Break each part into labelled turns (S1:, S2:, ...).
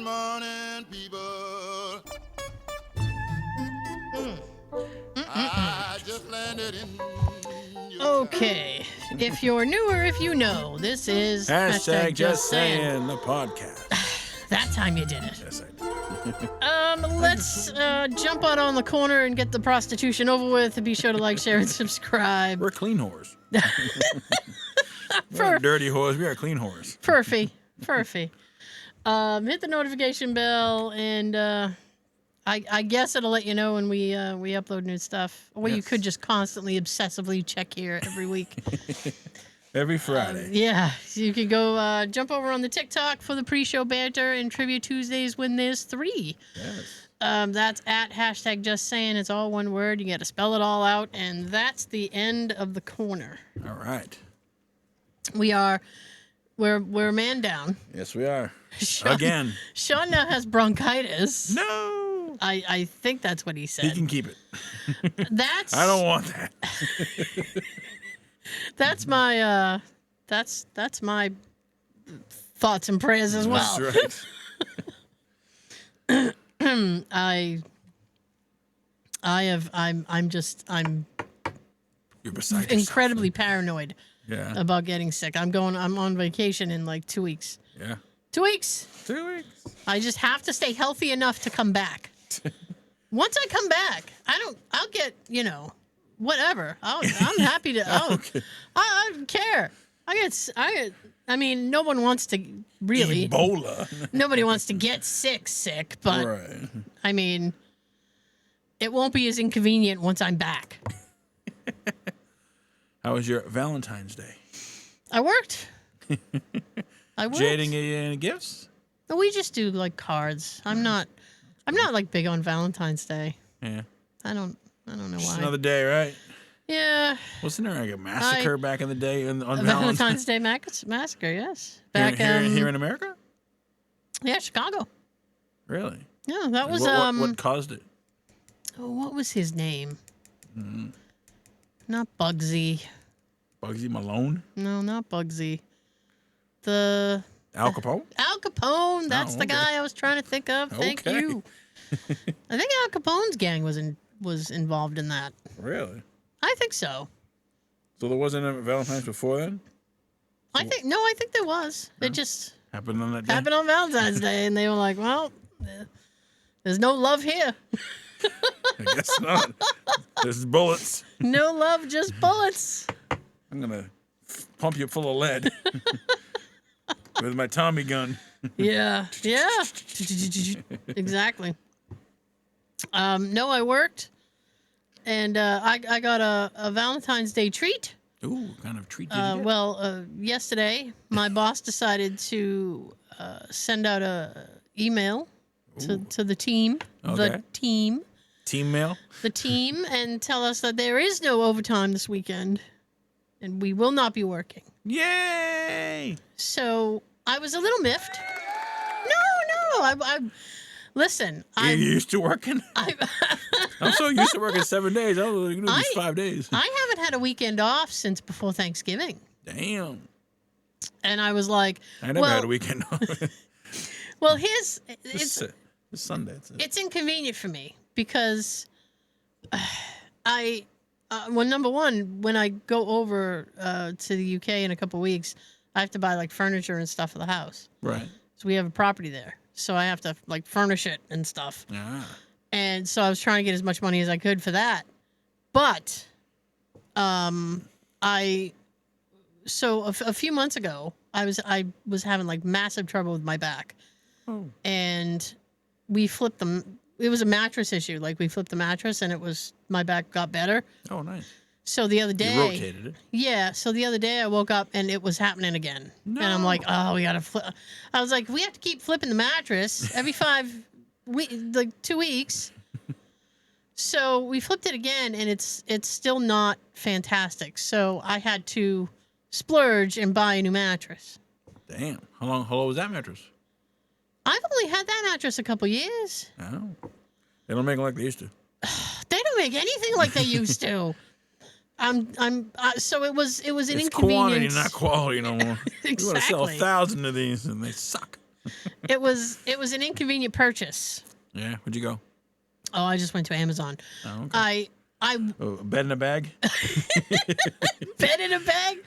S1: morning, people. I just landed in your
S2: Okay. If you're new or if you know, this is
S3: Hashtag Just Sayin, the podcast.
S2: That time you did it.
S3: Yes, I did.
S2: Let's jump out on the corner and get the prostitution over with. And be sure to like, share, and subscribe.
S3: We're clean whores. We're not dirty whores. We are clean whores.
S2: Furphy. Hit the notification bell, and I guess it'll let you know when we upload new stuff. Or you could just constantly, obsessively check here every week.
S3: Every Friday.
S2: Yeah, so you can go jump over on the TikTok for the pre-show banter and Trivia Tuesdays when there's 3.
S3: Yes.
S2: That's at hashtag Just Sayin. It's all one word. You got to spell it all out, and that's the end of the corner.
S3: All right.
S2: We're a man down.
S3: Yes, we are.
S2: Sean,
S3: Again.
S2: Sean now has bronchitis.
S3: No.
S2: I think that's what he said.
S3: He can keep it.
S2: That's
S3: I don't want that.
S2: that's my thoughts and prayers as well.
S3: That's right.
S2: I'm
S3: You're beside yourself.
S2: incredibly paranoid
S3: Yeah.
S2: about getting sick. I'm on vacation in like 2 weeks.
S3: Yeah.
S2: 2 weeks.
S3: 2 weeks.
S2: I just have to stay healthy enough to come back. Once I come back, I'll get, whatever. I'm happy to.
S3: Okay.
S2: I don't care. I mean, no one wants to really.
S3: Ebola.
S2: Nobody wants to get sick, but
S3: Right.
S2: I mean, it won't be as inconvenient once I'm back.
S3: How was your Valentine's Day?
S2: I worked.
S3: Jading any gifts?
S2: No, we just do like cards. I'm not like big on Valentine's Day.
S3: Yeah.
S2: I don't know
S3: Just
S2: why.
S3: another day, right?
S2: Yeah.
S3: Wasn't there like a massacre back in the day on
S2: Valentine's Day massacre, yes. Back
S3: here in America?
S2: Yeah, Chicago.
S3: Really?
S2: Yeah, that was
S3: what caused it?
S2: Oh, what was his name? Not Bugsy.
S3: Bugsy Malone?
S2: No, not Bugsy. The
S3: Al Capone?
S2: Al Capone. That's the
S3: okay.
S2: guy I was trying to think of. Thank
S3: Okay.
S2: you. I think Al Capone's gang was involved in that.
S3: Really?
S2: I think so.
S3: So there wasn't a Valentine's before then?
S2: I think there was. It just
S3: Happened on that day?
S2: happened on Valentine's Day, and they were like, "Well, there's no love here.
S3: I guess not. There's bullets.
S2: No love, just bullets."
S3: I'm going to pump you full of lead with my Tommy gun.
S2: Yeah. Exactly. No, I worked, and I got a Valentine's Day treat.
S3: Ooh, what kind of treat did you get?
S2: Well, yesterday my boss decided to send out a email to the team,
S3: Okay. Team mail?
S2: the team, and tell us that there is no overtime this weekend, and we will not be working.
S3: Yay!
S2: So I was a little miffed. No, I listen.
S3: You're used to working? I'm so used to working 7 days. I was going to do these 5 days.
S2: I haven't had a weekend off since before Thanksgiving.
S3: Damn.
S2: And I was like,
S3: I never had a weekend off.
S2: well,
S3: It's Sunday. That's it.
S2: it's inconvenient for me because number one, when I go over to the UK in a couple weeks, I have to buy like furniture and stuff for the house.
S3: Right.
S2: So we have a property there. So I have to like furnish it and stuff.
S3: Ah.
S2: And so I was trying to get as much money as I could for that. But a few months ago, I was having like massive trouble with my back.
S3: Oh.
S2: And we flipped them. It was a mattress issue. Like we flipped the mattress and my back got better.
S3: Oh, nice.
S2: So the other day,
S3: You rotated it.
S2: yeah. So the other day I woke up and it was happening again.
S3: No.
S2: And I'm like, oh, we got to flip. I was like, we have to keep flipping the mattress every 2 weeks. So we flipped it again and it's still not fantastic. So I had to splurge and buy a new mattress.
S3: Damn. How long was that mattress?
S2: I've only had that mattress a couple years.
S3: Oh. They don't make them like they used to.
S2: They don't make anything like they used to. So it was an
S3: It's
S2: inconvenience.
S3: quantity, not quality no more. You want to sell
S2: Exactly.
S3: 1,000 of these and they suck.
S2: It was an inconvenient purchase.
S3: Yeah, where'd you go?
S2: Oh, I just went to Amazon.
S3: Oh, okay.
S2: I
S3: Oh, a bed in a bag?
S2: bed in a bag,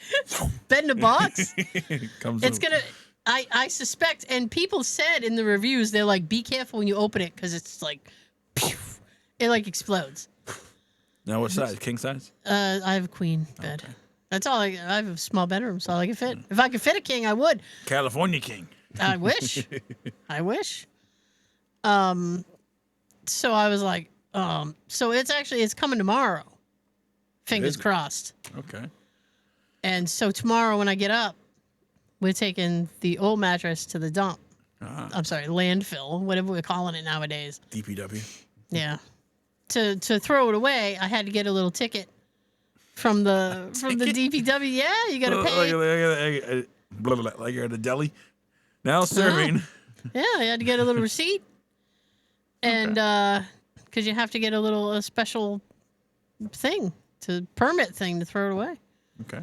S2: bed in a box.
S3: Comes
S2: It's
S3: up.
S2: gonna. I suspect, and people said in the reviews, they're like, be careful when you open it because it's like, pew, it like explodes.
S3: Now, what size? King size?
S2: I have a queen bed.
S3: Okay.
S2: That's all. I have a small bedroom, so all I can fit. If I could fit a king, I would.
S3: California King.
S2: I wish. I wish. So I was like, so it's coming tomorrow. Fingers
S3: Is it?
S2: crossed.
S3: Okay.
S2: And so tomorrow when I get up, we're taking the old mattress to the dump. I'm sorry, landfill, whatever we're calling it nowadays.
S3: DPW.
S2: Yeah. To throw it away, I had to get a little ticket from the DPW. Yeah, you got to pay.
S3: Like you're at a deli. Now serving.
S2: Yeah, I had to get a little receipt. And because you have to get a special permit thing to throw it away.
S3: Okay.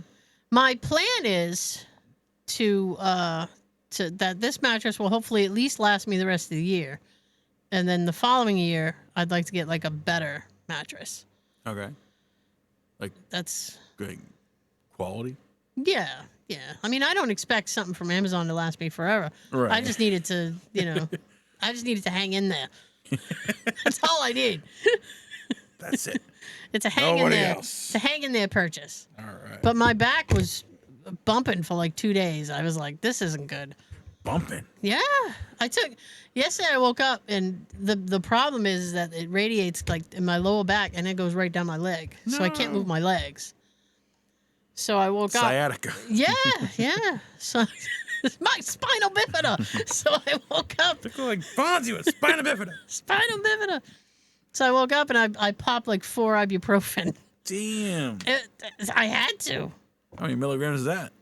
S2: My plan is to that this mattress will hopefully at least last me the rest of the year, and then the following year I'd like to get like a better mattress.
S3: Okay. Like
S2: That's
S3: good quality.
S2: yeah. I mean, I don't expect something from Amazon to last me forever.
S3: Right.
S2: I just needed to, I just needed to hang in there. That's all I need.
S3: That's it.
S2: It's a hang in
S3: Nobody
S2: there.
S3: else.
S2: It's a hang in there purchase.
S3: All right.
S2: But my back was bumping for like 2 days. I was like, this isn't good.
S3: Bumping.
S2: Yeah. Yesterday I woke up and the problem is that it radiates like in my lower back and it goes right down my leg. So I can't
S3: No.
S2: move my legs. So I woke up.
S3: Sciatica.
S2: Yeah. So it's my spinal bifida. So I woke up.
S3: Look like Fonzie with spina bifida.
S2: Spinal bifida. So I woke up and I popped like 4 ibuprofen.
S3: Damn.
S2: I had to.
S3: How many milligrams is that?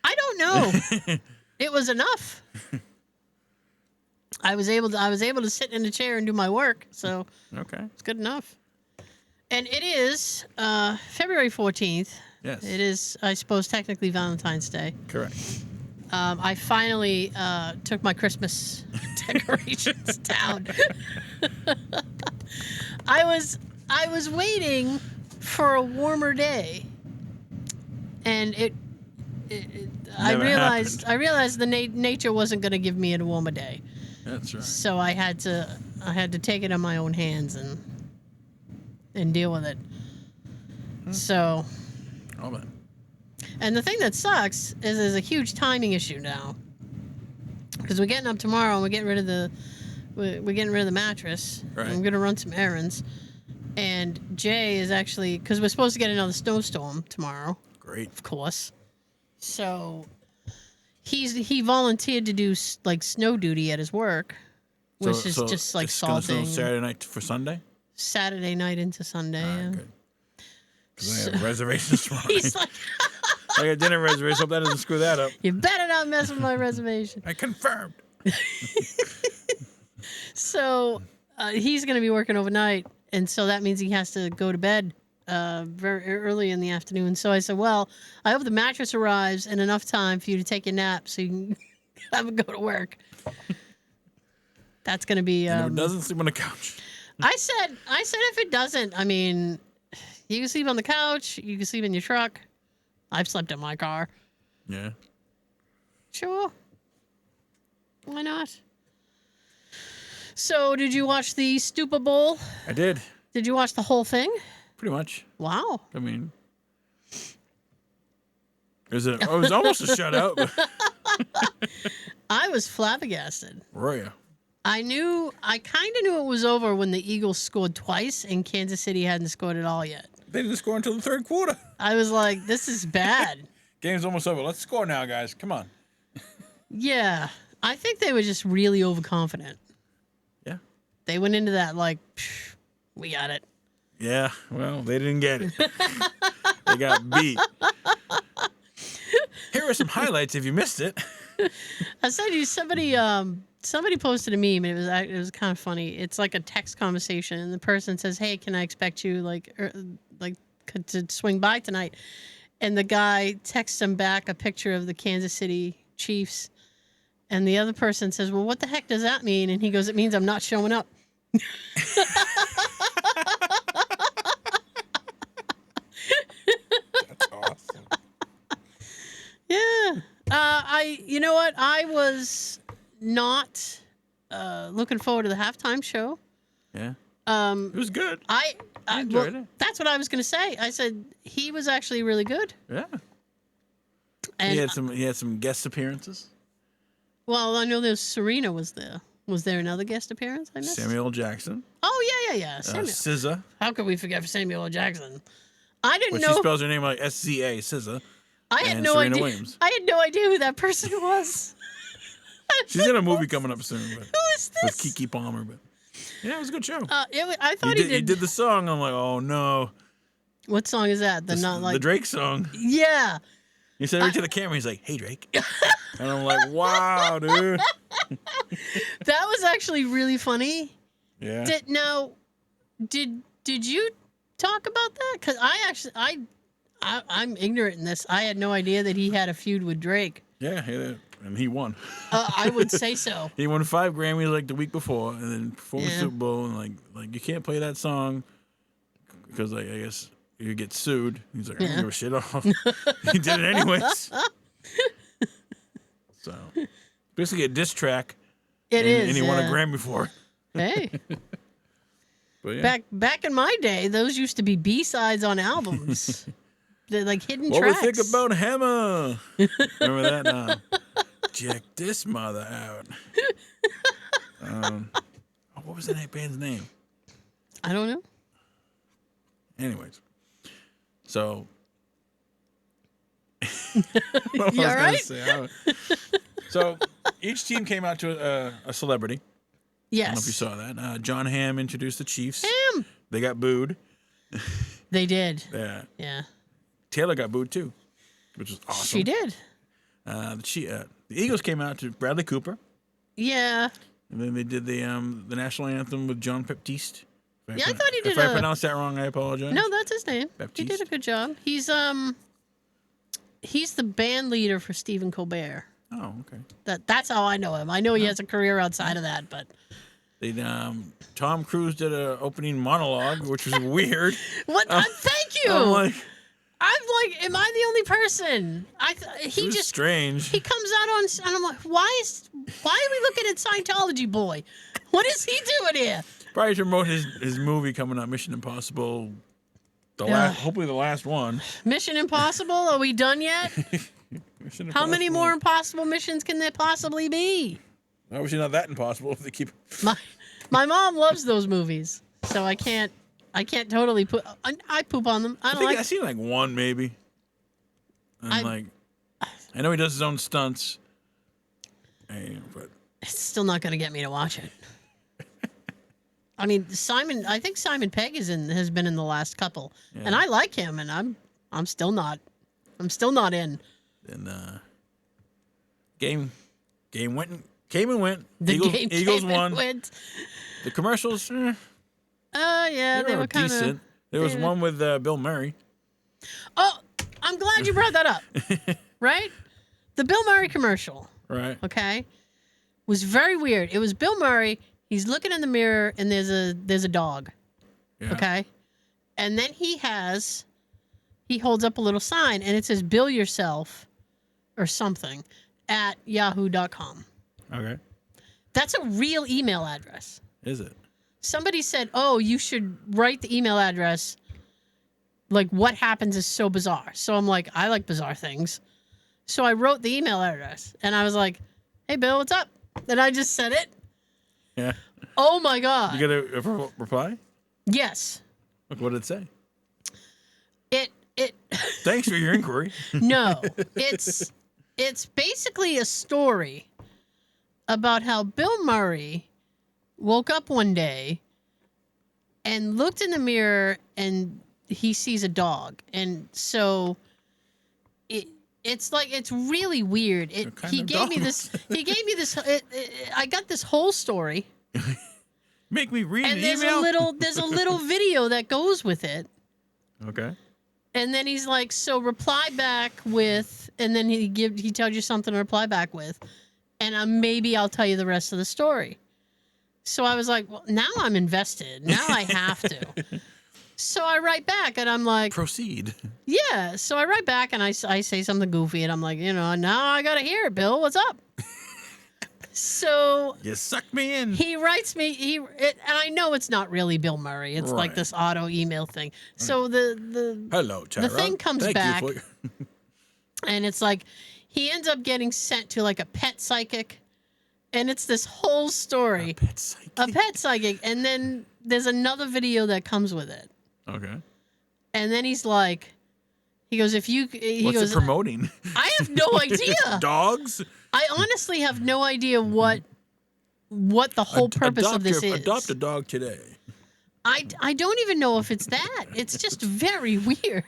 S2: I don't know. It was enough. I was able to sit in a chair and do my work, so
S3: Okay.
S2: it's good enough. And it is February 14th.
S3: Yes.
S2: It is, I suppose, technically Valentine's Day.
S3: Correct.
S2: I finally took my Christmas decorations down. I was waiting for a warmer day, and I
S3: Never
S2: realized the nature wasn't going to give me a warmer day,
S3: That's right.
S2: so I had to take it in my own hands and deal with it. So,
S3: All that.
S2: and the thing that sucks is there's a huge timing issue now, because we're getting up tomorrow and we're getting rid of the mattress.
S3: Right.
S2: I'm gonna run some errands, and Jay is actually, because we're supposed to get another snowstorm tomorrow,
S3: Great.
S2: of course. So he volunteered to do like snow duty at his work, which is just like
S3: it's gonna snow
S2: salting.
S3: Saturday night for Sunday.
S2: Saturday night into Sunday.
S3: All right,
S2: yeah.
S3: good. Because I have reservations tomorrow.
S2: He's like,
S3: I got dinner reservation. Hope that doesn't screw that up.
S2: you better not mess with my reservation.
S3: I confirmed.
S2: So he's going to be working overnight, and so that means he has to go to bed very early in the afternoon. So I said, well, I hope the mattress arrives in enough time for you to take your nap so you can have it go to work. That's going to be...
S3: And if it doesn't sleep on the couch.
S2: I said if it doesn't, I mean, you can sleep on the couch, you can sleep in your truck. I've slept in my car.
S3: Yeah.
S2: Sure. Why not? So, did you watch the Super Bowl?
S3: I did.
S2: Did you watch the whole thing?
S3: Pretty much.
S2: Wow.
S3: I mean, it was almost a shutout. But
S2: I was flabbergasted.
S3: Roya.
S2: I kind of knew it was over when the Eagles scored twice and Kansas City hadn't scored at all yet.
S3: They didn't score until the third quarter.
S2: I was like, this is bad.
S3: Game's almost over. Let's score now, guys. Come on.
S2: Yeah. I think they were just really overconfident.
S3: Yeah.
S2: They went into that like, we got it.
S3: Yeah. Well, they didn't get it. They got beat. Here are some highlights if you missed it.
S2: I said you somebody posted a meme and it was kind of funny. It's like a text conversation and the person says, "Hey, can I expect you to swing by tonight?" And the guy texts him back a picture of the Kansas City Chiefs And the other person says, well, what the heck does that mean? And he goes, it means I'm not showing up.
S3: That's awesome.
S2: Yeah. You know what? I was not looking forward to the halftime show.
S3: Yeah.
S2: It
S3: was good.
S2: I
S3: enjoyed it.
S2: That's what I was going to say. I said he was actually really good.
S3: Yeah.
S2: And
S3: He had some guest appearances.
S2: well, I know there's Serena was there. Was there another guest appearance I missed?
S3: Samuel L. Jackson.
S2: Oh, yeah. Samuel.
S3: SZA.
S2: How could we forget Samuel L. Jackson? I didn't
S3: Well,
S2: know.
S3: she spells her name like SZA, SZA.
S2: I had
S3: and
S2: no
S3: Serena
S2: idea.
S3: Williams.
S2: I had no idea who that person was.
S3: She's in a movie coming up soon. But,
S2: Who is this?
S3: with Keke Palmer. But yeah, it was a good show.
S2: I thought he
S3: did the song. I'm like, oh no.
S2: What song is that?
S3: The Drake song.
S2: Yeah.
S3: He said right to the camera, he's like, hey, Drake. And I'm like, wow, dude.
S2: That was actually really funny.
S3: Yeah.
S2: Did you talk about that? Because I'm ignorant in this. I had no idea that he had a feud with Drake.
S3: Yeah, and he won.
S2: I would say so.
S3: He won 5 Grammys like the week before, and then performed the
S2: Yeah.
S3: Super Bowl, and like you can't play that song because like I guess you get sued. He's like, I don't give a shit off. He did it anyways. So basically a diss track. And he won a Grammy for it.
S2: Hey.
S3: But yeah.
S2: Back in my day, those used to be B-sides on albums. They're like hidden
S3: What
S2: tracks.
S3: we think about Hammer? Remember that now? Check this mother out. What was that band's name?
S2: I don't know.
S3: Anyways, so
S2: You all right?
S3: So each team came out to a celebrity. I don't know if you
S2: Yes.
S3: saw that. John Hamm introduced the Chiefs.
S2: Damn.
S3: They got booed.
S2: They did.
S3: Yeah.
S2: Yeah.
S3: Taylor got booed too, which was awesome.
S2: She did.
S3: The Eagles came out to Bradley Cooper,
S2: Yeah.
S3: and then they did the national anthem with John Baptiste.
S2: Yeah, I thought he did
S3: If I pronounced that wrong, I apologize.
S2: No, that's his name.
S3: Baptiste.
S2: He did a good job. He's the band leader for Stephen Colbert.
S3: Oh, okay.
S2: That's how I know him. I know he has a career outside of that, but
S3: They Tom Cruise did an opening monologue, which was weird.
S2: what? Thank you.
S3: I'm like,
S2: am I the only person?
S3: it was strange.
S2: He comes out on, and I'm like, why are we looking at Scientology boy? What is he doing here?
S3: Probably to promote his movie coming out, Mission Impossible. Hopefully the last one.
S2: Mission Impossible? Are we done yet?
S3: Mission
S2: How many
S3: Impossible.
S2: more impossible missions can there possibly be?
S3: Obviously not that impossible if they keep.
S2: My mom loves those movies, so I can't totally put. I poop on them. I don't like.
S3: I seen like one maybe. And I know he does his own stunts. But
S2: It's still not going to get me to watch it. I mean, I think Simon Pegg has been in the last couple, and I like him, and I'm still not in.
S3: then game went. Came and went.
S2: The
S3: Eagles,
S2: game
S3: Eagles
S2: came
S3: won.
S2: and went.
S3: The commercials,
S2: Yeah, they were kind
S3: decent.
S2: of.
S3: There was one with Bill Murray.
S2: Oh, I'm glad you brought that up. Right, the Bill Murray commercial.
S3: Right.
S2: Okay, was very weird. It was Bill Murray. He's looking in the mirror, and there's a dog.
S3: Yeah.
S2: Okay, and then he holds up a little sign, and it says "Bill yourself," or something, at yahoo.com.
S3: Okay.
S2: That's a real email address.
S3: Is it?
S2: Somebody said, "Oh, you should write the email address. Like, what happens is so bizarre." So I'm like, I like bizarre things. So I wrote the email address, and I was like, "Hey, Bill, what's up?" And I just said it.
S3: Yeah.
S2: Oh my God.
S3: You get a reply?
S2: Yes.
S3: Look, what did it say?
S2: It.
S3: Thanks for your inquiry.
S2: No, it's basically a story about how Bill Murray woke up one day and looked in the mirror and he sees a dog, and so it's really weird. He gave me this. I got this whole story.
S3: Make me read
S2: And
S3: an
S2: there's
S3: email.
S2: there's a little video that goes with it.
S3: Okay.
S2: And then he's like, so reply back with, and then he tells you something to reply back with. and maybe I'll tell you the rest of the story. So I was like, well, now I'm invested. Now I have to. So I write back and I'm like,
S3: Proceed.
S2: yeah. So I write back and I say something goofy and I'm like, now I got to hear it, Bill. What's up? So
S3: You sucked me in.
S2: he writes me, and I know it's not really Bill Murray. It's like
S3: Right.
S2: this auto email thing. So the
S3: Hello, Tara.
S2: thing comes
S3: Thank
S2: back.
S3: You for...
S2: And it's like he ends up getting sent to like a pet psychic. And it's this whole story. A pet psychic. And then there's another video that comes with it.
S3: Okay.
S2: And then he goes, if you,
S3: What's it promoting?
S2: I have no idea.
S3: Dogs?
S2: I honestly have no idea what the whole purpose of this is.
S3: Adopt a dog today.
S2: I don't even know if it's that. It's just very weird.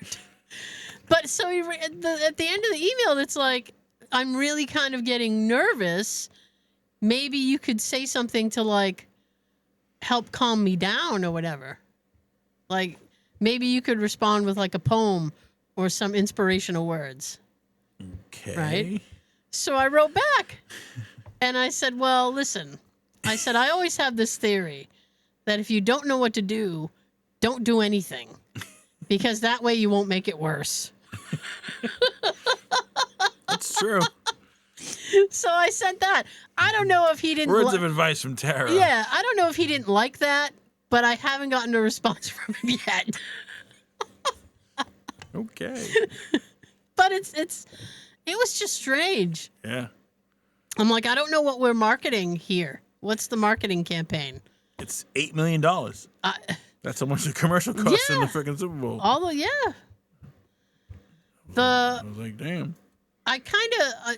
S2: But so at the end of the email, it's like, I'm really kind of getting nervous. Maybe you could say something to like help calm me down or whatever. Like maybe you could respond with like a poem or some inspirational words.
S3: Okay.
S2: Right? So I wrote back and I said, well, listen, I said, I always have this theory that if you don't know what to do, don't do anything because that way you won't make it worse.
S3: That's true.
S2: So I sent that. I don't know if he didn't.
S3: Words of advice from Tara.
S2: Yeah, I don't know if he didn't like that, but I haven't gotten a response from him yet.
S3: Okay.
S2: But it was just strange.
S3: Yeah.
S2: I'm like, I don't know what we're marketing here. What's the marketing campaign?
S3: It's $8 million. That's how much the commercial costs in the freaking Super Bowl.
S2: Although, yeah.
S3: I was like, damn.
S2: I kind of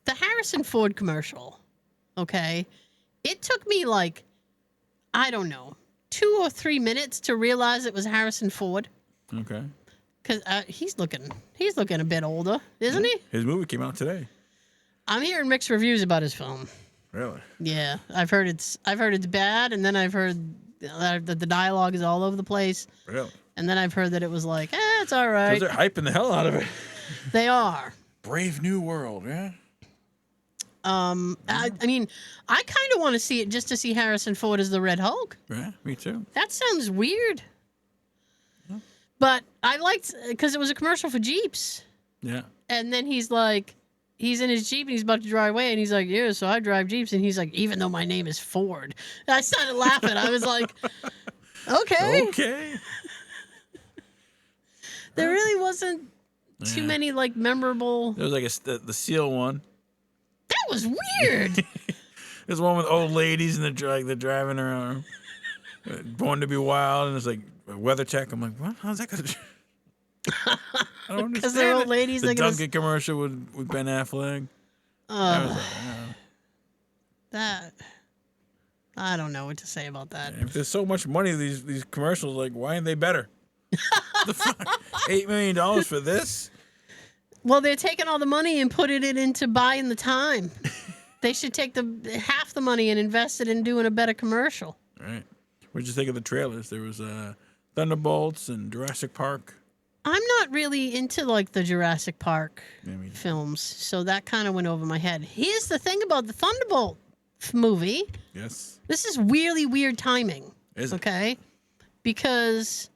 S2: the Harrison Ford commercial. Okay, it took me like, I don't know, 2 or 3 minutes to realize it was Harrison Ford.
S3: Okay.
S2: Because he's looking a bit older, isn't he?
S3: His movie came out today.
S2: I'm hearing mixed reviews about his film.
S3: Really?
S2: Yeah, I've heard it's bad, and then I've heard that the dialogue is all over the place.
S3: Really?
S2: And then I've heard that it was like, it's all right.
S3: Because they're hyping the hell out of it.
S2: They are.
S3: Brave New World, yeah.
S2: I mean, I kind of want to see it just to see Harrison Ford as the Red Hulk.
S3: Yeah, me too.
S2: That sounds weird. But I liked, because it was a commercial for Jeeps.
S3: Yeah.
S2: And then he's in his Jeep and he's about to drive away and he's like, yeah, so I drive Jeeps. And he's like, even though my name is Ford. And I started laughing. I was like, okay.
S3: Okay.
S2: There really wasn't too many like memorable.
S3: There was like the Seal one.
S2: That was weird.
S3: There's one with old ladies and they're driving around. Born to be Wild, and it's like a weather check. I'm like, what? How's that gonna? I don't understand.
S2: Because they're old ladies.
S3: The Dunkin' commercial with Ben Affleck.
S2: That I don't know what to say about that.
S3: If there's so much money, these commercials, like, why aren't they better? The fuck? $8 million for this?
S2: Well, they're taking all the money and putting it into buying the time. They should take half the money and invest it in doing a better commercial.
S3: Right. What'd you think of the trailers? There was Thunderbolts and Jurassic Park.
S2: I'm not really into like the Jurassic Park films, so that kind of went over my head. Here's the thing about the Thunderbolt movie.
S3: Yes.
S2: This is really weird timing.
S3: Is it?
S2: Okay? Because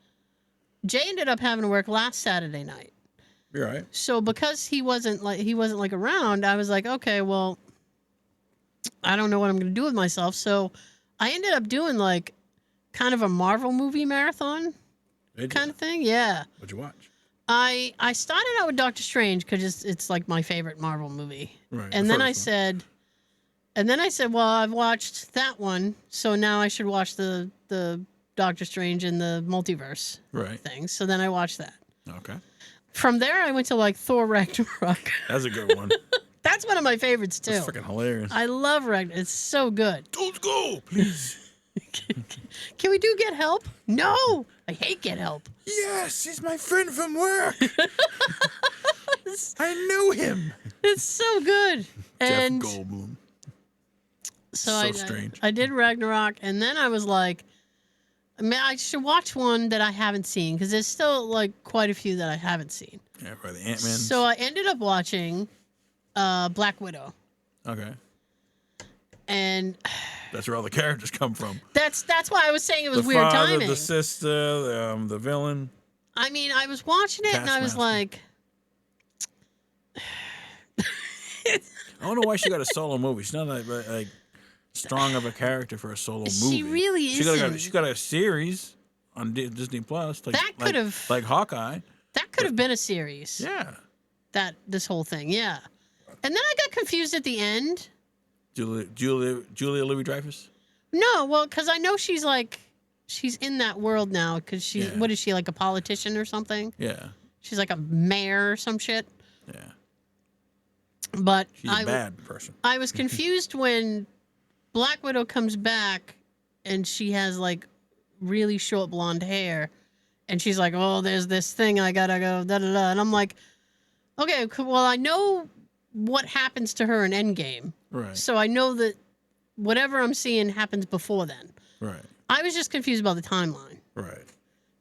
S2: Jay ended up having to work last Saturday night.
S3: You're right.
S2: So because he wasn't around, I was like, okay, well, I don't know what I'm going to do with myself. So I ended up doing like kind of a Marvel movie marathon kind of thing. Yeah.
S3: What'd you watch?
S2: I started out with Doctor Strange because it's like my favorite Marvel movie.
S3: Right.
S2: And then I said, well, I've watched that one, so now I should watch the Doctor Strange in the multiverse thing. So then I watched that.
S3: Okay.
S2: From there, I went to like Thor Ragnarok.
S3: That's a good one.
S2: That's one of my favorites too.
S3: That's freaking hilarious.
S2: I love Ragnarok. It's so good.
S3: Don't go, please.
S2: Can we do Get Help? No, I hate Get Help.
S3: Yes, he's my friend from work. I knew him.
S2: It's so good. And
S3: Jeff Goldblum.
S2: so
S3: strange.
S2: I did Ragnarok, and then I was like, I should watch one that I haven't seen because there's still like quite a few that I haven't seen.
S3: Yeah, probably the Ant-Man.
S2: So I ended up watching Black Widow.
S3: Okay.
S2: And
S3: That's where all the characters come from.
S2: that's why I was saying it was
S3: The
S2: weird
S3: father,
S2: timing.
S3: the sister, the villain.
S2: I mean, I was watching it and I was
S3: Taskmaster.
S2: like,
S3: I don't know why she got a solo movie. She's not like strong of a character for a solo movie.
S2: She really isn't.
S3: She got a series on Disney Plus. Like,
S2: That could've-
S3: like Hawkeye.
S2: that could have been a series.
S3: Yeah.
S2: This whole thing, yeah. And then I got confused at the end.
S3: Julia Louis-Dreyfus.
S2: No, well, because I know she's in that world now. Because she's
S3: Yeah.
S2: what is she, like a politician or something?
S3: Yeah.
S2: She's like a mayor or some shit.
S3: Yeah.
S2: But
S3: She's a bad person.
S2: I was confused when Black Widow comes back and she has like really short blonde hair, and she's like, "Oh, there's this thing I gotta go da da da," and I'm like, "Okay, well, I know what happens to her in Endgame,
S3: Right.
S2: so I know that whatever I'm seeing happens before then."
S3: Right.
S2: I was just confused about the timeline
S3: Right.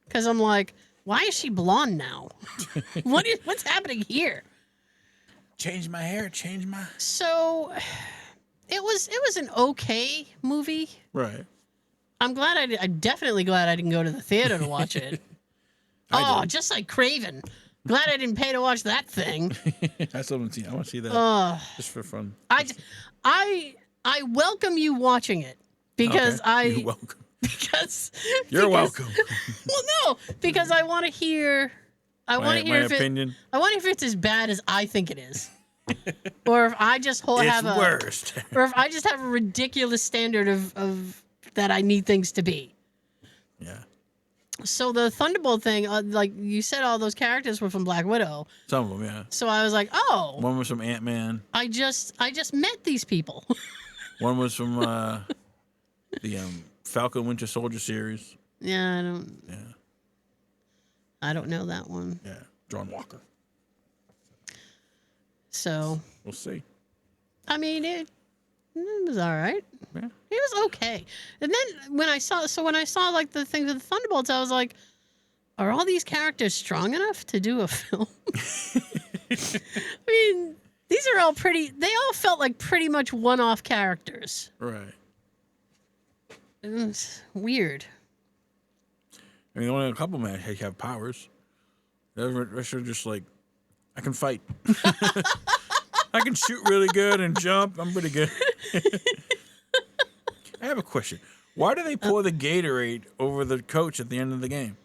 S2: because I'm like, "Why is she blonde now? What's happening here?"
S3: Change my hair. Change my.
S2: So it was an okay movie.
S3: Right.
S2: I'm definitely glad I didn't go to the theater to watch it.
S3: I
S2: Oh,
S3: did.
S2: just like Craven. Glad I didn't pay to watch that thing.
S3: I still haven't seen. I want to see that just for fun.
S2: I welcome you watching it because
S3: Okay. You're welcome.
S2: because
S3: You're welcome.
S2: Well, no, because I want to hear. I want to hear
S3: my
S2: if
S3: opinion.
S2: I want to hear if it's as bad as I think it is, or if I just
S3: It's
S2: have a
S3: worst.
S2: or if I just have a ridiculous standard of that I need things to be.
S3: Yeah.
S2: So the Thunderbolt thing, like you said, all those characters were from Black Widow.
S3: Some of them, yeah.
S2: So I was like, oh,
S3: One was from Ant-Man.
S2: I just met these people.
S3: One was from the Falcon Winter Soldier series.
S2: Yeah,
S3: Yeah.
S2: I don't know that one.
S3: Yeah. John Walker.
S2: So
S3: We'll see.
S2: I mean, it was all right.
S3: Yeah.
S2: It was okay. And then when I saw like the things with the Thunderbolts, I was like, are all these characters strong enough to do a film? I mean, these are all they all felt like pretty much one-off characters.
S3: Right.
S2: It was weird.
S3: I mean, only a couple men have powers. The rest are just like, I can fight. I can shoot really good and jump. I'm pretty good. I have a question. Why do they pour the Gatorade over the coach at the end of the game?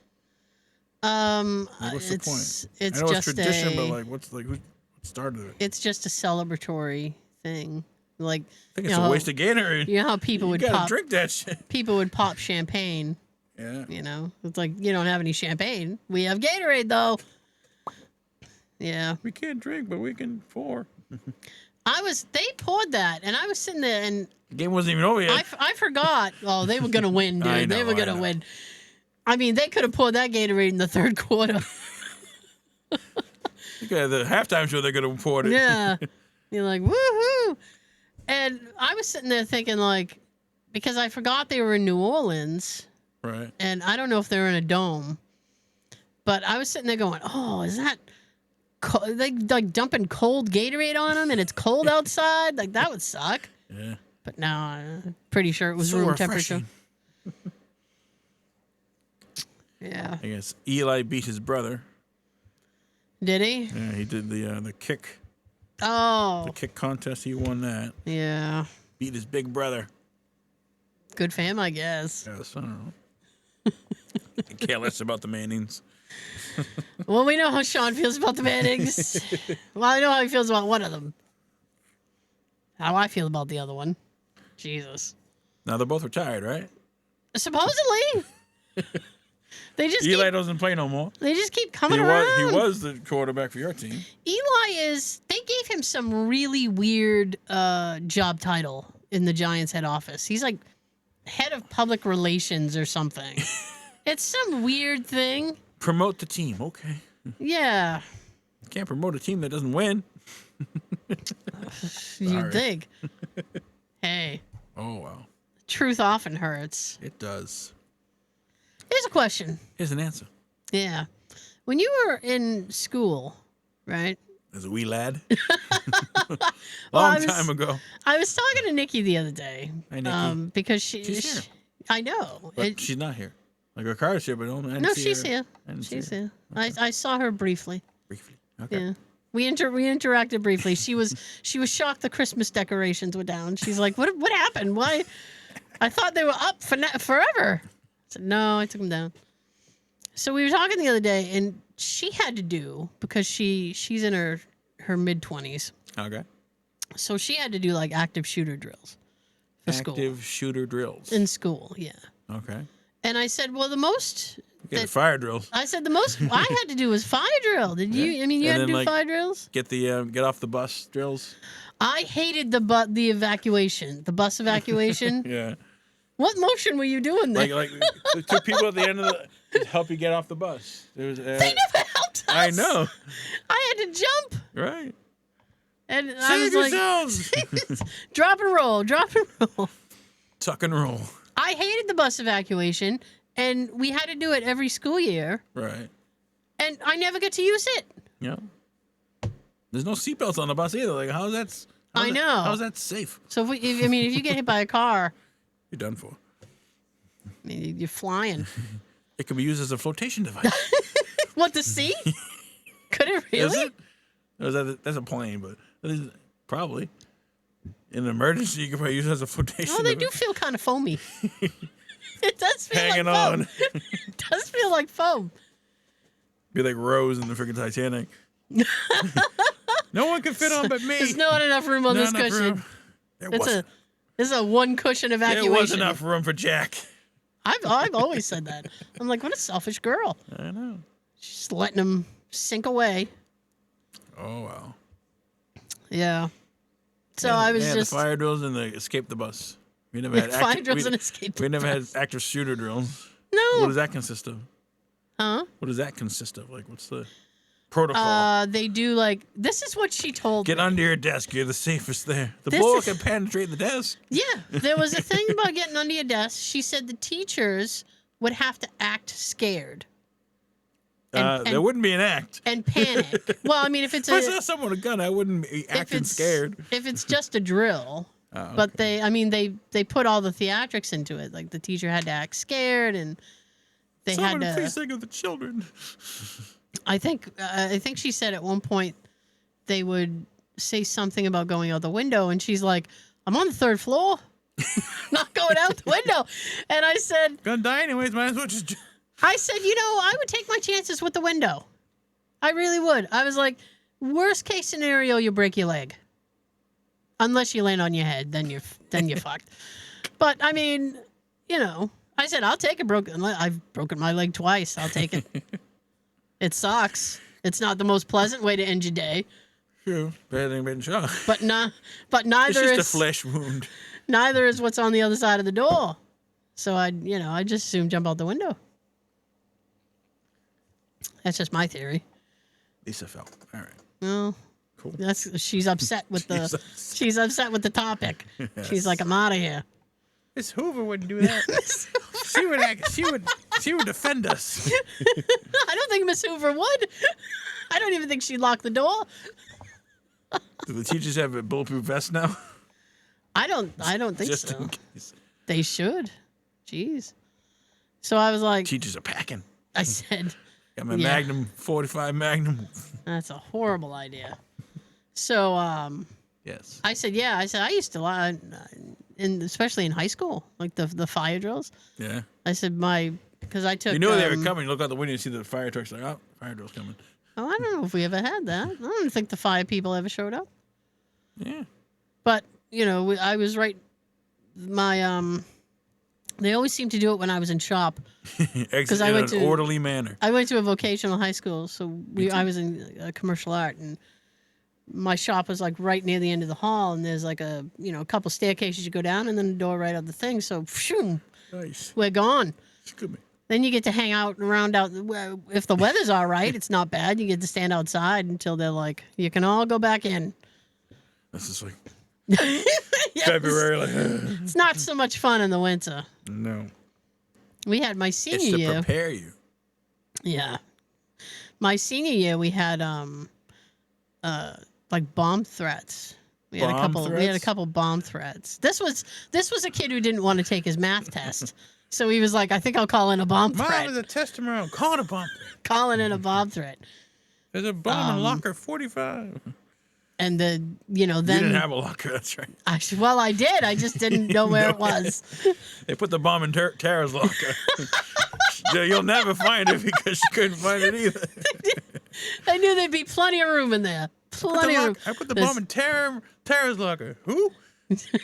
S3: Like, what's the point?
S2: It's
S3: I know
S2: just
S3: it's tradition, but like, who started it?
S2: it's just a celebratory thing. Like,
S3: I think it's a waste of Gatorade.
S2: you know how people would
S3: You gotta
S2: pop
S3: drink that shit.
S2: people would pop champagne.
S3: Yeah.
S2: You know, it's like you don't have any champagne. We have Gatorade though. Yeah,
S3: We can't drink, but we can pour.
S2: they poured that, and I was sitting there, and
S3: The game wasn't even over yet.
S2: I forgot. Oh, they were gonna win, dude.
S3: I
S2: They
S3: know,
S2: were
S3: I
S2: gonna
S3: know.
S2: win. I mean, they could have poured that Gatorade in the third quarter.
S3: Okay, the halftime show they're gonna pour it.
S2: Yeah. You're like, woohoo. And I was sitting there thinking, like, because I forgot they were in New Orleans,
S3: Right.
S2: and I don't know if they're in a dome, but I was sitting there going, oh, is that they like dumping cold Gatorade on them and it's cold outside? Like, that would suck.
S3: Yeah.
S2: But no, I'm pretty sure it was
S3: So
S2: room
S3: refreshing.
S2: temperature. Yeah.
S3: I guess Eli beat his brother.
S2: Did he?
S3: Yeah, he did the kick
S2: Oh,
S3: contest. He won that.
S2: yeah.
S3: Beat his big brother.
S2: Good for him, I guess.
S3: Yes, I don't know. I care less about the Mannings.
S2: Well, we know how Sean feels about the Mannings. Well, I know how he feels about one of them. How I feel about the other one. Jesus.
S3: Now they're both retired, right?
S2: Supposedly. They just
S3: Eli doesn't play no more.
S2: they just keep coming around.
S3: He was the quarterback for your team.
S2: They gave him some really weird job title in the Giants head office. He's like head of public relations or something. It's some weird thing.
S3: Promote the team, okay.
S2: Yeah.
S3: Can't promote a team that doesn't win.
S2: You'd think. Hey,
S3: Oh wow,
S2: truth often hurts.
S3: it does.
S2: Here's a question.
S3: Here's an answer.
S2: Yeah. When you were in school, right?
S3: as a wee lad.
S2: Well,
S3: Long time ago.
S2: I was talking to Nikki the other day.
S3: Hi, Nikki.
S2: Because
S3: She's here.
S2: I know.
S3: But she's not here. Like her car's here, but I didn't
S2: No,
S3: see
S2: she's
S3: her.
S2: here.
S3: I didn't see
S2: She's
S3: her.
S2: here.
S3: Okay.
S2: I saw her briefly.
S3: Briefly. Okay.
S2: Yeah. We interacted briefly. She was shocked the Christmas decorations were down. She's like, "What happened? Why? I thought they were up forever." I said, "No, I took them down." So we were talking the other day, and she had to do because she's in her mid-20s.
S3: Okay.
S2: So she had to do like active shooter drills for school.
S3: Active shooter drills.
S2: In school, yeah.
S3: Okay.
S2: And I said, well, the most.
S3: Get the fire drills.
S2: I said the most I had to do was fire drill. Did you?
S3: Yeah.
S2: I mean, you
S3: And
S2: had to
S3: then,
S2: do
S3: like,
S2: fire drills.
S3: Get the get off the bus drills.
S2: I hated the evacuation, the bus evacuation.
S3: Yeah.
S2: What motion were you doing there?
S3: Like the two people at the end of the to help you get off the bus. There was,
S2: they never helped us.
S3: I know.
S2: I had to jump,
S3: Right.
S2: and I
S3: Save
S2: was
S3: yourselves.
S2: like, drop and roll, drop and roll.
S3: Tuck and roll.
S2: I hated the bus evacuation, and we had to do it every school year,
S3: Right.
S2: and I never get to use it.
S3: Yeah. There's no seatbelts on the bus either. Like how's that?
S2: I know.
S3: How's that safe?
S2: So if you get hit by a car,
S3: You're done for.
S2: I mean, you're flying.
S3: It can be used as a flotation device.
S2: What, the seat? Could it really?
S3: Is it? Or is that's a plane, but that is, probably. In an emergency, you can probably use it as a flotation
S2: Oh, they do
S3: device.
S2: feel kind of foamy. It does feel
S3: Hanging
S2: like foam.
S3: on.
S2: It does feel like foam.
S3: Be like Rose in the freaking Titanic. No one can fit on but me.
S2: There's not enough room on
S3: Not
S2: this
S3: enough
S2: cushion.
S3: room. There
S2: This is a one cushion evacuation.
S3: There was enough room for Jack.
S2: I've always said that. I'm like, what a selfish girl.
S3: I know.
S2: She's letting him sink away.
S3: Oh, wow.
S2: Yeah. So I was
S3: yeah,
S2: just
S3: the fire drills and the escape the bus. We never had
S2: fire drills and escape the
S3: We never
S2: bus.
S3: had active shooter drills.
S2: No.
S3: What does that consist of?
S2: Huh?
S3: What does that consist of? Like, what's the protocol?
S2: They do like this is what she told
S3: Get
S2: me.
S3: under your desk. You're the safest there. The
S2: This
S3: bullet
S2: is-
S3: can penetrate the desk.
S2: Yeah, there was a thing about getting under your desk. She said the teachers would have to act scared And-
S3: There wouldn't be an act.
S2: and panic. Well, I mean, if it's
S3: If I saw someone with a gun, I wouldn't be
S2: if
S3: acting
S2: it's
S3: scared.
S2: if it's just a drill.
S3: Oh,
S2: But
S3: okay.
S2: they put all the theatrics into it. Like the teacher had to act scared, and they
S3: Someone
S2: had to.
S3: please think of the children.
S2: I think she said at one point they would say something about going out the window, and she's like, "I'm on the third floor, not going out the window." And I said,
S3: Gonna die anyways. Might as well just.
S2: I would take my chances with the window. I really would. I was like, worst case scenario, you break your leg. Unless you land on your head, then you're fucked. But I mean, I said I'll take a broken leg. I've broken my leg twice. I'll take it. It sucks. It's not the most pleasant way to end your day.
S3: True. Better than being shot.
S2: But
S3: It's
S2: neither
S3: just
S2: is
S3: a flesh wound.
S2: neither is what's on the other side of the door. So I just assume jump out the window. That's just my theory.
S3: Lisa fell. All right.
S2: Well,
S3: Cool.
S2: she's upset with she's upset with the topic. She's like, I'm out of here.
S3: Miss Hoover wouldn't do that. She would defend us.
S2: I don't think Miss Hoover would. I don't even think she'd lock the door.
S3: Do the teachers have a bulletproof vest now?
S2: I don't think
S3: Just
S2: so.
S3: in case.
S2: They should. Jeez. So I was like,
S3: Teachers are packing.
S2: I said,
S3: Got my
S2: Yeah.
S3: Magnum 45 Magnum.
S2: that's a horrible idea. So
S3: Yes.
S2: I said, yeah. I said I used to, especially in high school, like the fire drills.
S3: Yeah.
S2: I said because I took.
S3: You knew they were coming. You look out the window, you see the fire trucks. Like, oh, fire drill's coming.
S2: Oh, I don't know if we ever had that. I don't think the fire people ever showed up.
S3: Yeah.
S2: But I was right. They always seemed to do it when I was in shop.
S3: Exit
S2: I
S3: in
S2: went
S3: an
S2: to-
S3: orderly manner.
S2: I went to a vocational high school, so I was in commercial art, and my shop was like right near the end of the hall, and there's like a couple staircases you go down, and then a door right out the thing. So, phew,
S3: Nice.
S2: we're gone.
S3: Excuse me.
S2: Then you get to hang out and around out. If the weather's all right, it's not bad. You get to stand outside until they're like, you can all go back in.
S3: This is like
S2: Yes.
S3: February. Like,
S2: It's not so much fun in the winter.
S3: no.
S2: We had my
S3: It's
S2: senior
S3: to
S2: year.
S3: prepare you.
S2: Yeah. My senior year, we had like bomb threats. We had
S3: Bomb
S2: We had a
S3: threats?
S2: couple bomb threats. This was a kid who didn't want to take his math test, so he was like, "I think I'll call in a bomb
S3: Mom,
S2: threat."
S3: there's a test tomorrow. Call it a bomb.
S2: Calling in a bomb threat,
S3: There's a bomb in locker 45.
S2: and then
S3: You didn't
S2: then
S3: have a locker. That's right.
S2: I did. I just didn't know where it was.
S3: They put the bomb in Tara's locker. You'll never find it because she couldn't find it either.
S2: I knew there'd be plenty of room in there. Plenty of room.
S3: I put the bomb in Tara's locker. Who?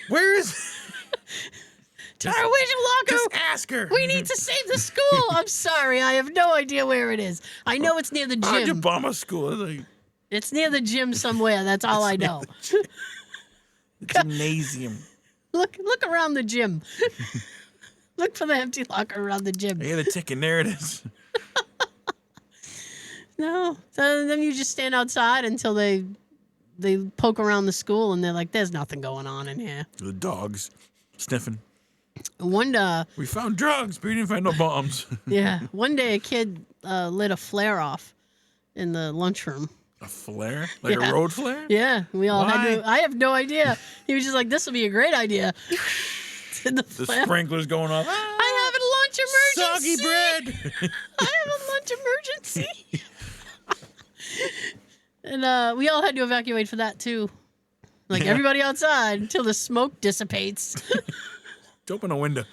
S3: Where is it?
S2: Tara, where's your locker?
S3: Just ask her.
S2: We need to save the school. I'm sorry, I have no idea where it is. I know it's near the
S3: How'd you
S2: gym.
S3: bomb a school? It's like
S2: It's near the gym somewhere. That's all I know.
S3: gymnasium.
S2: Look around the gym. Look for the empty locker around the gym.
S3: I hear the ticking. There it is.
S2: No. So then you just stand outside until they poke around the school and they're like, "There's nothing going on in here."
S3: The dogs sniffing.
S2: One
S3: We found drugs, but we didn't find no bombs.
S2: one day a kid lit a flare off in the lunchroom.
S3: A flare? Like
S2: Yeah.
S3: a road flare?
S2: Yeah, we all had
S3: Why?
S2: to. I have no idea. He was just like, "This will be a great idea." Did the
S3: The
S2: flare.
S3: sprinklers going off.
S2: I have a lunch
S3: Soggy
S2: emergency.
S3: bread.
S2: I have a lunch emergency. And we all had to evacuate for that too. Like
S3: Yeah.
S2: everybody outside until the smoke dissipates.
S3: Open a window.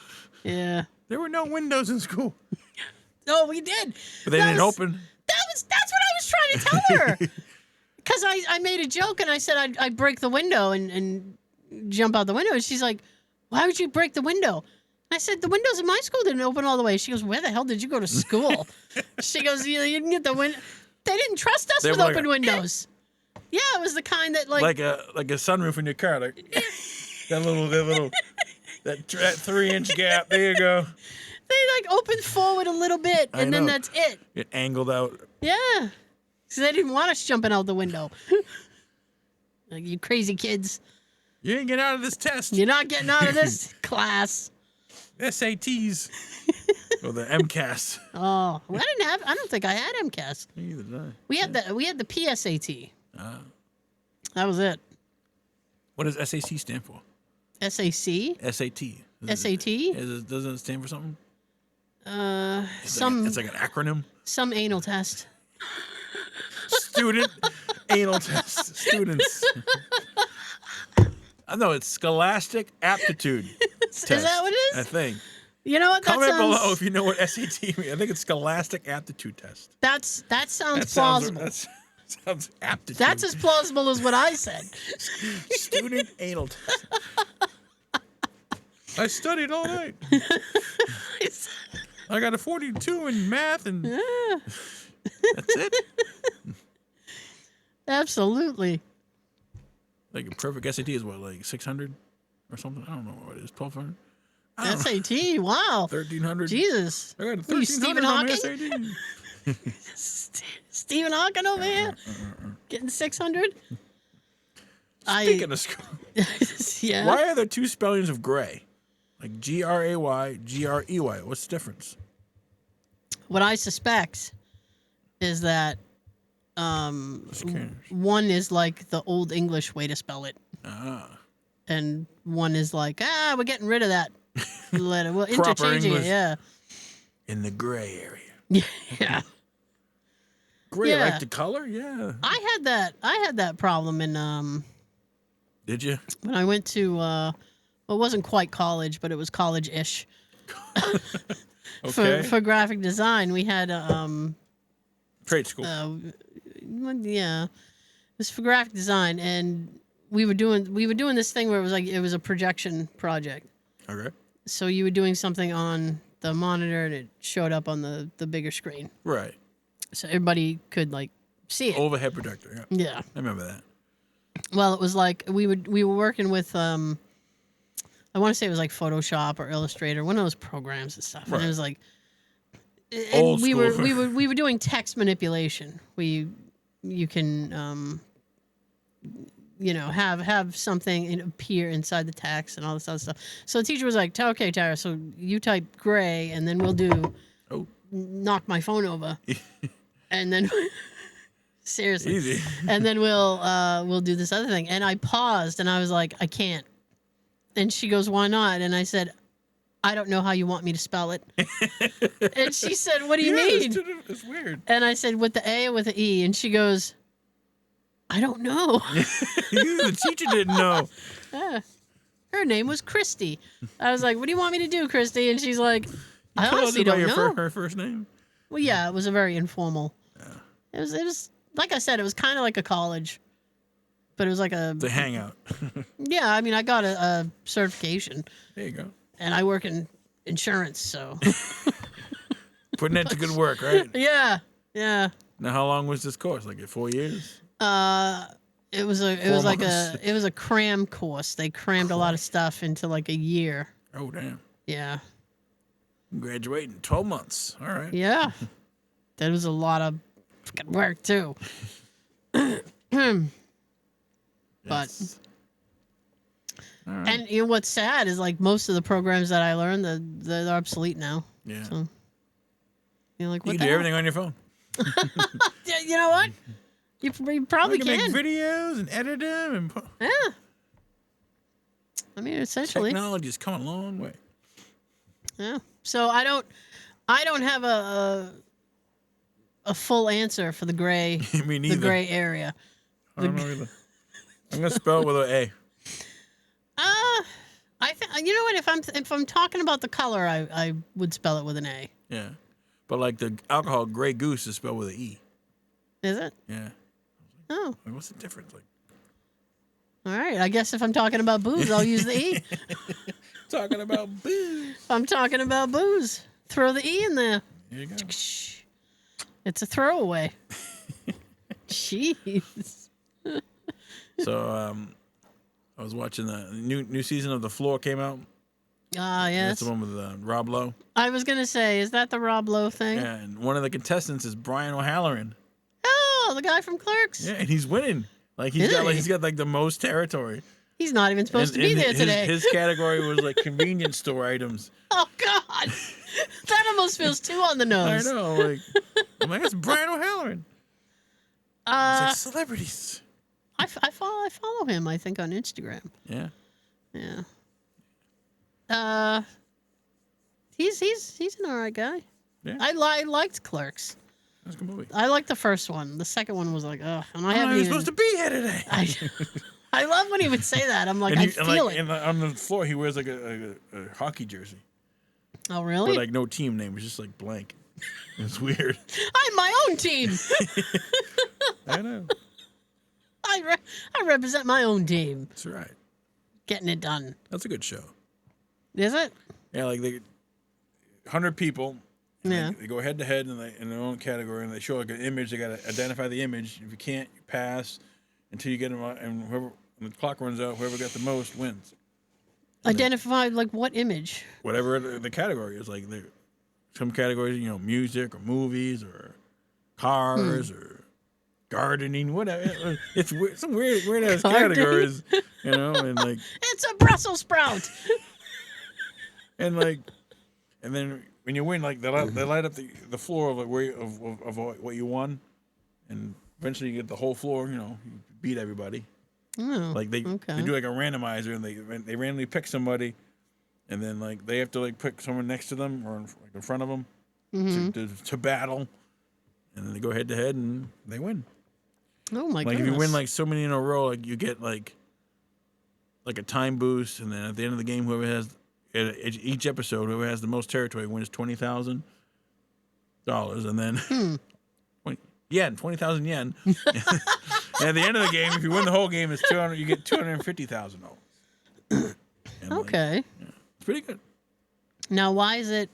S2: Yeah.
S3: There were no windows in school.
S2: No, we did.
S3: But they
S2: That
S3: didn't
S2: was-
S3: open.
S2: That's what I was trying to tell her. Because I made a joke and I said I'd break the window and jump out the window. And she's like, "Why would you break the window?" I said, "The windows in my school didn't open all the way." She goes, "Where the hell did you go to school?" She goes, "You didn't get the window." They didn't trust us
S3: They
S2: with
S3: were like
S2: open windows. Yeah, it was the kind that
S3: Like a sunroof in your car. Like that little 3-inch gap. There you go.
S2: they like opened forward a little bit
S3: I
S2: and then
S3: know.
S2: that's it.
S3: It angled out.
S2: Yeah. So they didn't want us jumping out the window. Like, you crazy kids.
S3: You didn't get out of this test.
S2: You're not getting out of this class.
S3: SATs. Or the MCAS.
S2: Oh, well, I don't think I had MCAS.
S3: Neither did I.
S2: We had the PSAT.
S3: Ah.
S2: That was it.
S3: What does SAC stand for?
S2: SAC?
S3: SAT.
S2: SAT?
S3: Doesn't it stand for something?
S2: Some
S3: It's like an acronym.
S2: some anal test.
S3: Student anal test. Students. No, it's Scholastic Aptitude Test.
S2: Is that what it
S3: I
S2: is?
S3: think.
S2: You know what? That
S3: Comment
S2: sounds,
S3: below if you know what SAT means. I think it's Scholastic Aptitude Test.
S2: that sounds
S3: That
S2: plausible.
S3: sounds aptitude.
S2: That's as plausible as what I said.
S3: Student anal test. I studied all night. I got a 42 in math, and that's it.
S2: Absolutely.
S3: Like a perfect SAT is what, like 600 or something? I don't know what it is. 1200?
S2: SAT. Wow.
S3: 1300?
S2: Jesus.
S3: I got a
S2: What are you,
S3: 1300
S2: Stephen
S3: on my
S2: Hawking?
S3: SAT.
S2: Stephen Hawking over here getting 600.
S3: Speaking of school,
S2: Yeah.
S3: why are there two spellings of gray? Like GRAY, GREY. What's the difference?
S2: What I suspect is that
S3: Just curious.
S2: one is like the old English way to spell it,
S3: Ah.
S2: and one is like, we're getting rid of that letter. We're
S3: Proper
S2: interchanging it.
S3: English.
S2: Yeah.
S3: In the gray area.
S2: Yeah.
S3: Gray,
S2: Yeah.
S3: like the color? Yeah.
S2: I had that problem in
S3: Did you?
S2: when I went to well, it wasn't quite college, but it was college-ish.
S3: Okay.
S2: For graphic design, we had
S3: Trade school.
S2: yeah, it was for graphic design, and we were doing this thing where it was a projection project.
S3: Okay.
S2: So you were doing something on the monitor, and it showed up on the bigger screen,
S3: Right.
S2: so everybody could like see it.
S3: Overhead projector. Yeah.
S2: Yeah.
S3: I remember that.
S2: Well, it was like we were working with I want to say it was like Photoshop or Illustrator, one of those programs and stuff. And
S3: Right.
S2: it was like, and
S3: Old
S2: we
S3: school.
S2: we were doing text manipulation. You can have something appear inside the text and all this other stuff. So the teacher was like, "Okay, Tara, so you type gray, and then we'll do
S3: Oh.
S2: knock my phone over," and then Seriously.
S3: Easy.
S2: And then we'll do this other thing. And I paused and I was like, I can't. And she goes, why not? And I said, I don't know how you want me to spell it. And she said, what do you mean?
S3: It's weird.
S2: And I said, with the A or with the E? And she goes, I don't know.
S3: The teacher didn't know.
S2: Her name was Christy. I was like, what do you want me to do, Christy? And she's like, I honestly don't know.
S3: Her first name?
S2: Well, yeah, it was a very informal. Yeah. It was like I said, it was kind of like a college. But it was like
S3: The hangout.
S2: yeah, I mean, I got a certification.
S3: There you go.
S2: And I work in insurance, so.
S3: Putting that to good work, right?
S2: Yeah.
S3: Now, how long was this course? Like 4 years?
S2: It was a cram course. They crammed a lot of stuff into like a year.
S3: Oh, damn.
S2: Yeah.
S3: Graduate in 12 months. All right.
S2: Yeah. That was a lot of fucking work too. But
S3: Yes. All right.
S2: and you know what's sad is like most of the programs that I learned they're obsolete now.
S3: Yeah.
S2: So you're like,
S3: You
S2: what
S3: can
S2: the
S3: do
S2: hell?
S3: everything on your phone.
S2: Yeah, you know what? You probably
S3: You can
S2: can.
S3: make videos and edit them. And
S2: Yeah. I mean, essentially.
S3: technology's come a long way.
S2: Yeah. So I don't have a full answer for the gray
S3: Me
S2: the
S3: neither.
S2: gray area.
S3: I don't know either. I'm going to spell it with an A.
S2: I think you know what, if I'm talking about the color, I would spell it with an A.
S3: Yeah. But like the alcohol, Grey Goose is spelled with an E.
S2: Is it?
S3: Yeah.
S2: Oh.
S3: Like, what's the difference? Like,
S2: All right. I guess if I'm talking about booze, I'll use the E.
S3: talking about booze.
S2: If I'm talking about booze, throw the E in there.
S3: There you go.
S2: It's a throwaway. Jeez.
S3: So, I was watching the new season of The Floor came out.
S2: Ah, yes.
S3: That's the one with Rob Lowe.
S2: I was gonna say, is that the Rob Lowe thing?
S3: Yeah, and one of the contestants is Brian O'Halloran.
S2: Oh, the guy from Clerks.
S3: Yeah, and he's winning. Like
S2: Really?
S3: he's got like the most territory.
S2: He's not even supposed to be there today.
S3: His category was like convenience store items.
S2: Oh God, that almost feels too on the
S3: I
S2: nose.
S3: know. Like, I'm like, that's Brian O'Halloran. It's like celebrities.
S2: I follow him. I think on Instagram.
S3: Yeah.
S2: Yeah. He's an alright guy.
S3: Yeah.
S2: I liked Clerks.
S3: That's a good movie.
S2: I liked the first one. The second one was like, ugh. And I
S3: I
S2: haven't
S3: was
S2: even.
S3: supposed to be here today.
S2: I love when he would say that. I'm like,
S3: And
S2: I
S3: he- and
S2: feel
S3: like,
S2: it.
S3: and on the floor, he wears like a hockey jersey,
S2: Oh really?
S3: but like no team name. It's just like blank. It's weird.
S2: I'm my own team.
S3: I know.
S2: I represent my own team.
S3: That's right.
S2: Getting it done.
S3: That's a good show.
S2: Is it?
S3: Yeah, like 100 people. and
S2: Yeah.
S3: They go head to head in their own category, and they show like an image. They got to identify the image. If you can't, you pass until you get them. And whoever when the clock runs out, whoever got the most wins.
S2: Identify like what image?
S3: Whatever the category is, like some categories, music or movies or cars or gardening, whatever. It's weird, some weird ass
S2: Gardening.
S3: categories, and like
S2: It's a Brussels sprout.
S3: and then when you win, like they light up the floor of like of what you won, and eventually you get the whole floor. You beat everybody.
S2: Oh,
S3: Like they
S2: okay.
S3: do like a randomizer, and they randomly pick somebody, and then like they have to like pick someone next to them or in front of them to battle, and then they go head to head and they win.
S2: Oh my
S3: Like
S2: goodness.
S3: if you win like so many in a row, like you get like a time boost, and then at the end of the game, whoever has each episode, whoever has the most territory wins $20,000, and then 20,000 yen. And at the end of the game, if you win the whole game, it's 200. You get $250,000.
S2: Okay.
S3: It's pretty good
S2: Now why is it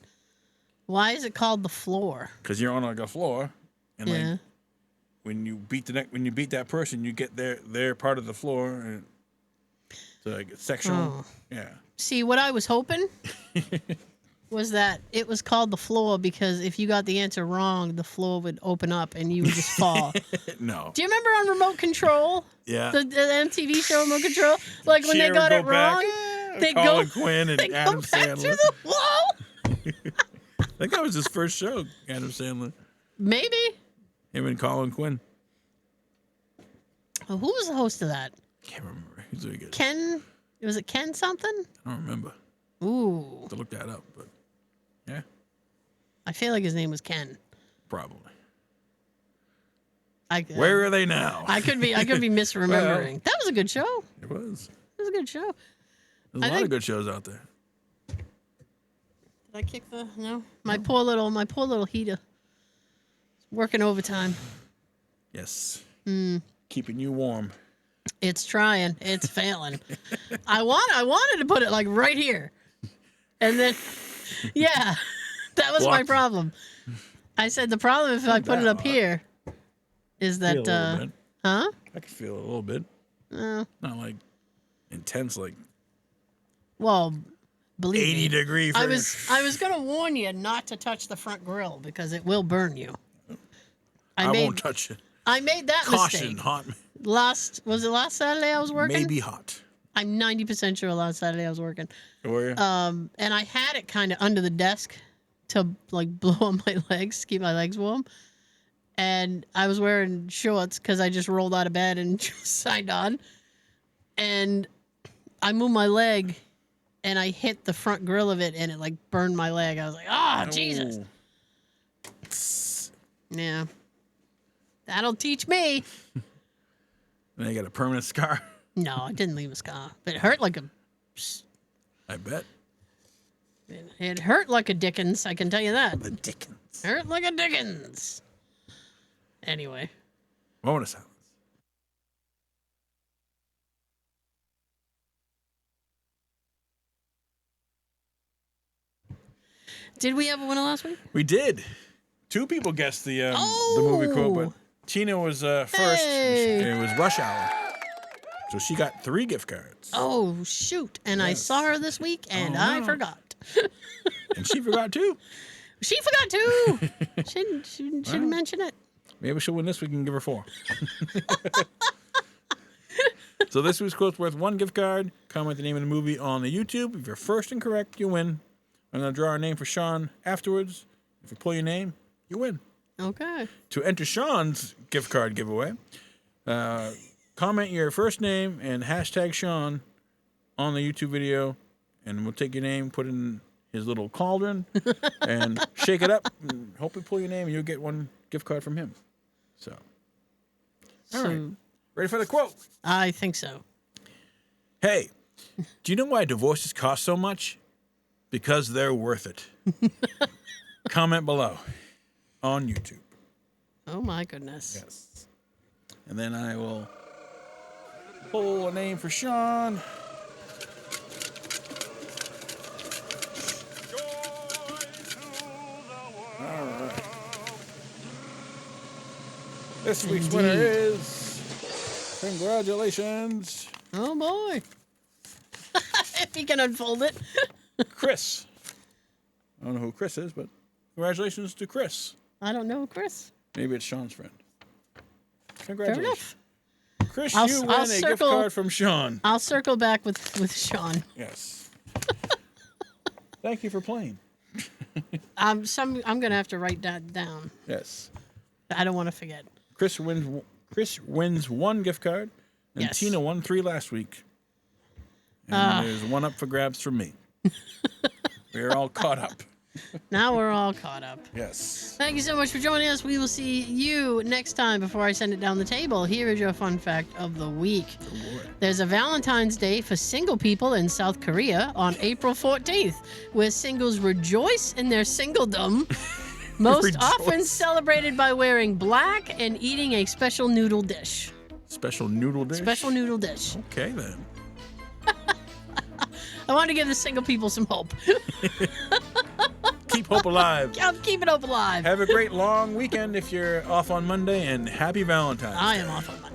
S2: called the floor?
S3: because you're on like a floor, and
S2: Yeah.
S3: like when you beat that person, you get their part of the floor, and so like it's sectional.
S2: Oh.
S3: Yeah.
S2: See, what I was hoping was that it was called the floor because if you got the answer wrong, the floor would open up and you would just fall.
S3: No.
S2: Do you remember on Remote Control?
S3: Yeah.
S2: The MTV show Remote Control? Like when they
S3: Chair
S2: got
S3: would
S2: it
S3: go back.
S2: wrong, they
S3: Colin
S2: go
S3: Quinn and
S2: they
S3: Adam
S2: go back
S3: Sandler.
S2: through the wall.
S3: I think that was his first show, Adam Sandler.
S2: Maybe.
S3: Him and Colin Quinn.
S2: Oh, who was the host of that?
S3: Can't remember. He's very good.
S2: Ken? Was it Ken something?
S3: I don't remember.
S2: Ooh.
S3: Have to look that up, but yeah,
S2: I feel like his name was Ken.
S3: probably.
S2: Where
S3: are they now?
S2: I could be misremembering. That was a good show.
S3: It was.
S2: It was a good show.
S3: There's a lot of good shows out there.
S2: Did I kick the no? My poor little heater. Working overtime.
S3: Yes.
S2: Mm.
S3: Keeping you warm.
S2: It's trying. It's failing. I wanted to put it like right here. And then yeah. That was my problem. I said the problem if I put it up here is that huh?
S3: I can feel it a little bit. Not like intense, like
S2: well, believe
S3: 80
S2: me,
S3: degree.
S2: I was gonna warn you not to touch the front grill because it will burn you.
S3: I won't touch it.
S2: I made that
S3: Caution,
S2: mistake.
S3: hot.
S2: Was it last Saturday I was working?
S3: Maybe hot.
S2: I'm 90% sure last Saturday I was working.
S3: Were you?
S2: And I had it kind of under the desk to like blow on my legs, keep my legs warm. And I was wearing shorts because I just rolled out of bed and just signed on. And I moved my leg and I hit the front grill of it and it like burned my leg. I was like, Jesus. Yeah. That'll teach me.
S3: And you got a permanent scar?
S2: No, it didn't leave a scar. But it hurt like a...
S3: I bet.
S2: It hurt like a Dickens, I can tell you that.
S3: The Dickens.
S2: Hurt like a Dickens. Anyway.
S3: Moment of silence.
S2: Did we have a winner last week?
S3: We did. 2 people guessed the movie quote, but Tina was first.
S2: Hey.
S3: It was Rush Hour. So she got 3 gift cards.
S2: Oh, shoot. And I saw her this week, and I forgot.
S3: And she forgot, too.
S2: She forgot, too. She didn't mention it.
S3: Maybe she'll win this week and give her 4. So this week's quote's worth 1 gift card. Comment the name of the movie on the YouTube. If you're first and correct, you win. I'm going to draw a name for Sean afterwards. If you pull your name, you win.
S2: Okay.
S3: To enter Sean's gift card giveaway, comment your first name and hashtag Sean on the YouTube video, and we'll take your name, put it in his little cauldron, and shake it up, and hopefully pull your name, and you'll get 1 gift card from him. So, all right. Ready for the quote?
S2: I think so.
S3: Hey, do you know why divorces cost so much? Because they're worth it. Comment below on YouTube.
S2: Oh, my goodness.
S3: Yes. And then I will pull a name for Sean. All right. This week's winner is... Congratulations.
S2: Oh, boy. If he can unfold it.
S3: Chris. I don't know who Chris is, but congratulations to Chris.
S2: I don't know, Chris.
S3: Maybe it's Sean's friend. Congratulations. Chris,
S2: I'll
S3: you win a gift card from Sean.
S2: I'll circle back with Sean.
S3: Yes. Thank you for playing.
S2: I'm going to have to write that down.
S3: Yes.
S2: I don't want to forget.
S3: Chris wins 1 gift card, and
S2: Yes.
S3: Tina won 3 last week. And there's 1 up for grabs from me. We're all caught up.
S2: Now we're all caught up.
S3: Yes.
S2: Thank you so much for joining us. We will see you next time. Before I send it down the table, here is your fun fact of the week. There's a Valentine's Day for single people in South Korea on April 14th, where singles rejoice in their singledom, most often celebrated by wearing black and eating a special noodle dish.
S3: Special noodle dish?
S2: Special noodle dish.
S3: Okay, then.
S2: I want to give the single people some hope.
S3: Keep hope alive.
S2: I'm keeping hope alive.
S3: Have a great long weekend if you're off on Monday, and happy Valentine's Day.
S2: I am off on Monday.